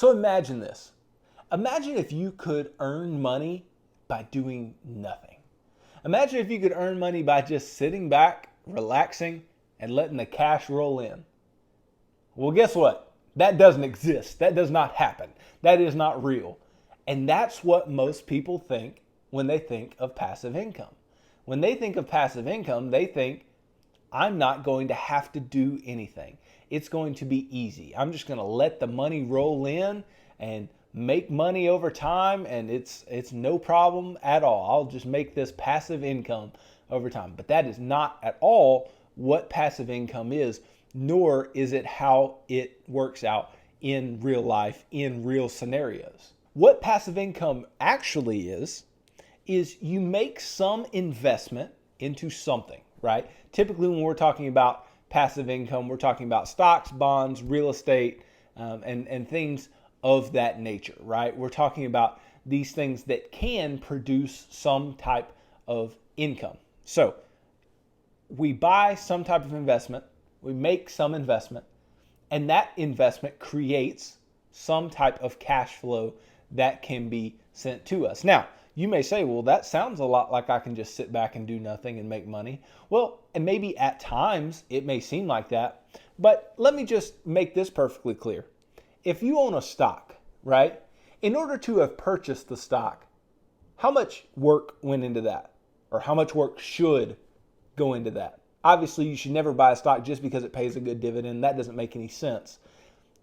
So imagine this. Imagine if you could earn money by doing nothing. Imagine if you could earn money by just sitting back, relaxing, and letting the cash roll in. Well, guess what? That doesn't exist. That does not happen. That is not real. And that's what most people think when they think of passive income. When they think of passive income, they think, I'm not going to have to do anything. It's going to be easy. I'm just going to let the money roll in and make money over time, and it's no problem at all. I'll just make this passive income over time. But that is not at all what passive income is, nor is it how it works out in real life, in real scenarios. What passive income actually is you make some investment into something, right? Typically when we're talking about passive income, we're talking about stocks, bonds, real estate, and things of that nature, right? We're talking about these things that can produce some type of income. So we buy some type of investment, we make some investment, and that investment creates some type of cash flow that can be sent to us. Now, you may say, well, that sounds a lot like I can just sit back and do nothing and make money. Well, and maybe at times it may seem like that, but let me just make this perfectly clear. If you own a stock, right, in order to have purchased the stock, how much work went into that? Or how much work should go into that? Obviously, you should never buy a stock just because it pays a good dividend. That doesn't make any sense.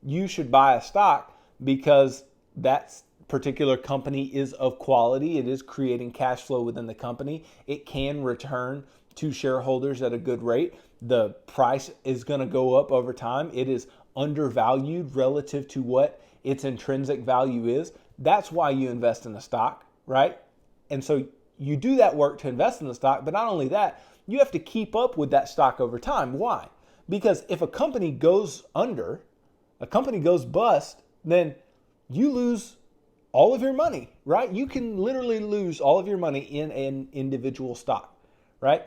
You should buy a stock because that particular company is of quality. It is creating cash flow within the company. It can return to shareholders at a good rate. The price is going to go up over time. It is undervalued relative to what its intrinsic value is. That's why you invest in a stock, right? And so you do that work to invest in the stock, but not only that, you have to keep up with that stock over time. Why? Because if a company goes under, a company goes bust, then you lose all of your money, right? You can literally lose all of your money in an individual stock, right?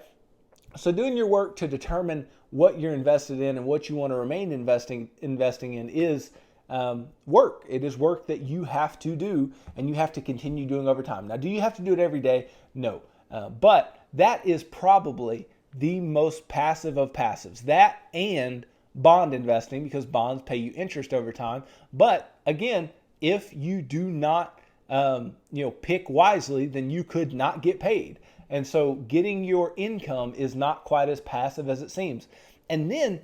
So doing your work to determine what you're invested in and what you want to remain investing in is work. It is work that you have to do and you have to continue doing over time. Now, do you have to do it every day? No. But that is probably the most passive of passives. That and bond investing, because bonds pay you interest over time. But again, if you do not pick wisely, then you could not get paid. And so getting your income is not quite as passive as it seems. And then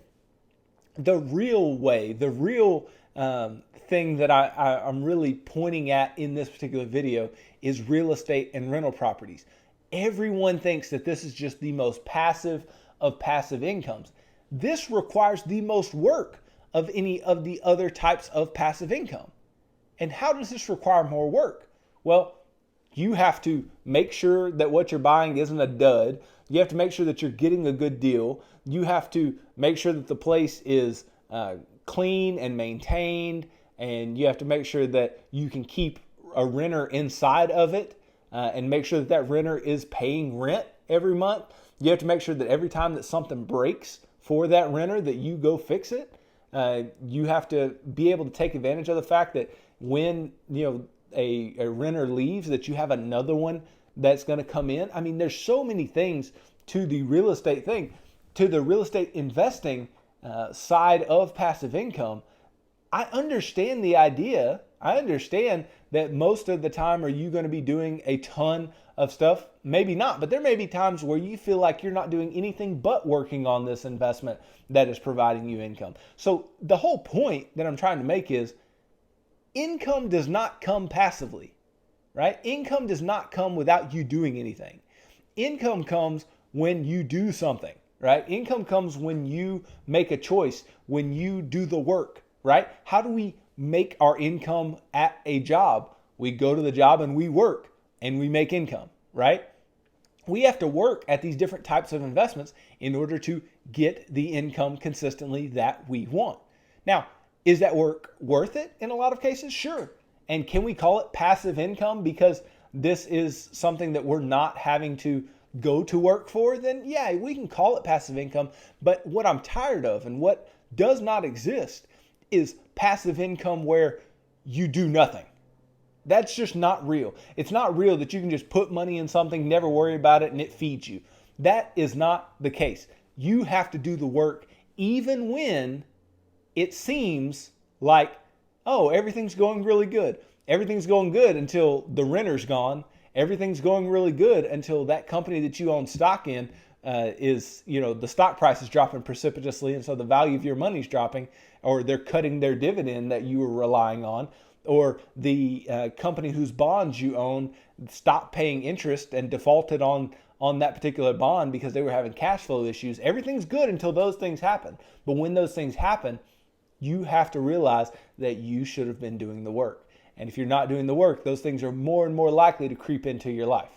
the real way, the real thing that I'm really pointing at in this particular video is real estate and rental properties. Everyone thinks that this is just the most passive of passive incomes. This requires the most work of any of the other types of passive income. And how does this require more work? Well, you have to make sure that what you're buying isn't a dud. You have to make sure that you're getting a good deal. You have to make sure that the place is clean and maintained. And you have to make sure that you can keep a renter inside of it and make sure that that renter is paying rent every month. You have to make sure that every time that something breaks for that renter that you go fix it. You have to be able to take advantage of the fact that when a renter leaves, that you have another one that's going to come in. I mean, there's so many things to the real estate thing, to the real estate investing side of passive income. I understand the idea. I understand that most of the time are you going to be doing a ton of stuff? Maybe not, but there may be times where you feel like you're not doing anything but working on this investment that is providing you income. So the whole point that I'm trying to make is income does not come passively, right? Income does not come without you doing anything. Income comes when you do something, right? Income comes when you make a choice, when you do the work, right? How do we make our income at a job? We go to the job and we work and we make income, right? We have to work at these different types of investments in order to get the income consistently that we want. Now, is that work worth it in a lot of cases? Sure. And can we call it passive income because this is something that we're not having to go to work for? Then yeah, we can call it passive income. But what I'm tired of and what does not exist is passive income where you do nothing. That's just not real. It's not real that you can just put money in something, never worry about it, and it feeds you. That is not the case. You have to do the work even when it seems like, oh, everything's going really good. Everything's going good until the renter's gone. Everything's going really good until that company that you own stock in the stock price is dropping precipitously, and so the value of your money is dropping, or they're cutting their dividend that you were relying on, or the company whose bonds you own stopped paying interest and defaulted on that particular bond because they were having cash flow issues. Everything's good until those things happen. But when those things happen, you have to realize that you should have been doing the work. And if you're not doing the work, those things are more and more likely to creep into your life.